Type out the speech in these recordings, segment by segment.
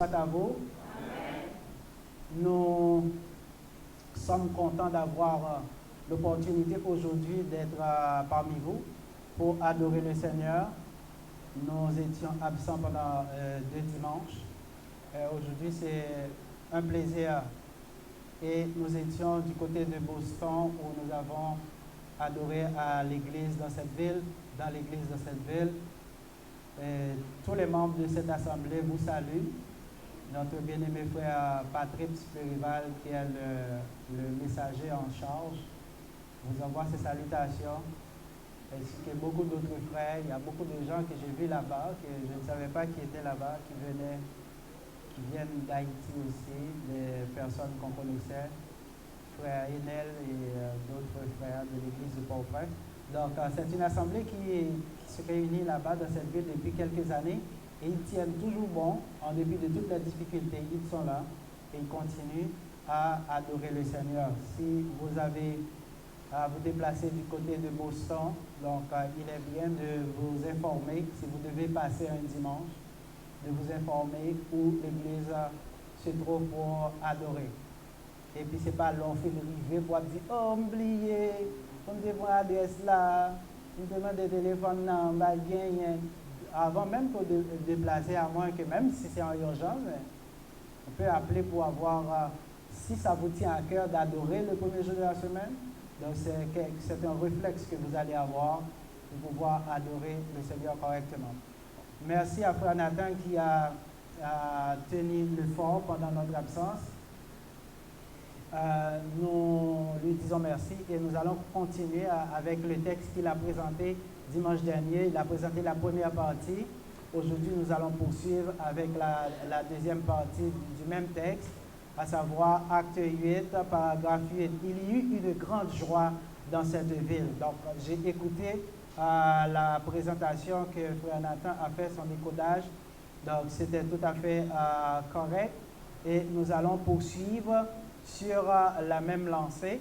À vous. Nous sommes contents d'avoir l'opportunité aujourd'hui d'être parmi vous pour adorer le Seigneur. Nous étions absents pendant 2 dimanches. Aujourd'hui, c'est un plaisir. Et nous étions du côté de Boston où nous avons adoré à l'église dans cette ville, Et tous les membres de cette assemblée vous saluent. Notre bien-aimé frère Patrick Spérival, qui est le messager en charge, vous envoie ses salutations, ainsi que beaucoup d'autres frères. Il y a beaucoup de gens que j'ai vus là-bas, que je ne savais pas qui étaient là-bas, qui viennent d'Haïti aussi, des personnes qu'on connaissait, frère Enel et d'autres frères de l'église de Port-au-Prince. Donc, c'est une assemblée qui se réunit là-bas dans cette ville depuis quelques années. Et ils tiennent toujours bon, en dépit de toutes les difficultés. Ils sont là et ils continuent à adorer le Seigneur. Si vous avez à vous déplacer du côté de Boston, donc il est bien de vous informer, si vous devez passer un dimanche, de vous informer où l'église se trouve pour adorer. Et puis, ce n'est pas long fait de river pour dire, oh, oubliez, on me demande l'adresse là, on me demande le téléphone là, on va gagner. Avant même que de déplacer, à moins que même si c'est en urgence, on peut appeler pour avoir, si ça vous tient à cœur d'adorer le premier jour de la semaine, donc c'est un réflexe que vous allez avoir pour pouvoir adorer le Seigneur correctement. Merci à Frère Nathan qui a tenu le fort pendant notre absence. Nous lui disons merci et nous allons continuer avec le texte qu'il a présenté dimanche dernier. Il a présenté la première partie. Aujourd'hui, nous allons poursuivre avec la deuxième partie du même texte, à savoir Acte 8, paragraphe 8. Il y eut une grande joie dans cette ville. Donc, j'ai écouté la présentation que Frère Nathan a fait, son décodage. Donc, c'était tout à fait correct. Et nous allons poursuivre sur la même lancée.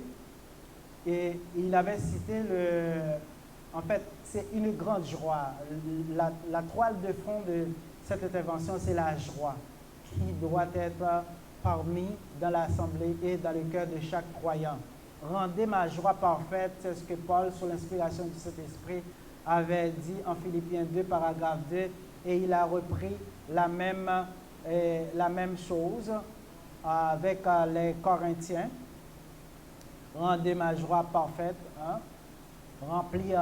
Et il avait cité en fait, c'est une grande joie. La toile de fond de cette intervention, c'est la joie qui doit être parmi dans l'assemblée et dans le cœur de chaque croyant. Rendez ma joie parfaite, c'est ce que Paul, sous l'inspiration du Saint-Esprit, avait dit en Philippiens 2, paragraphe 2, et il a repris la même chose avec les Corinthiens. Rendez ma joie parfaite, remplir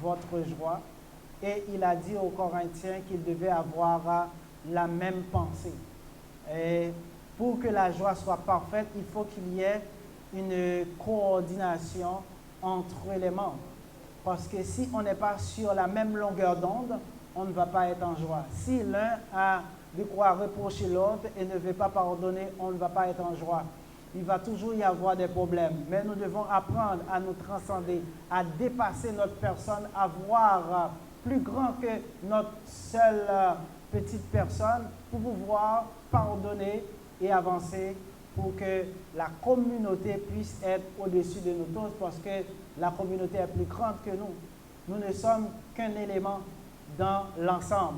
votre joie. Et il a dit aux Corinthiens qu'ils devaient avoir la même pensée. Et pour que la joie soit parfaite, il faut qu'il y ait une coordination entre les membres. Parce que si on n'est pas sur la même longueur d'onde, on ne va pas être en joie. Si l'un a de quoi reprocher l'autre et ne veut pas pardonner, on ne va pas être en joie. Il va toujours y avoir des problèmes. Mais nous devons apprendre à nous transcender, à dépasser notre personne, à voir plus grand que notre seule petite personne pour pouvoir pardonner et avancer pour que la communauté puisse être au-dessus de nous tous parce que la communauté est plus grande que nous. Nous ne sommes qu'un élément dans l'ensemble.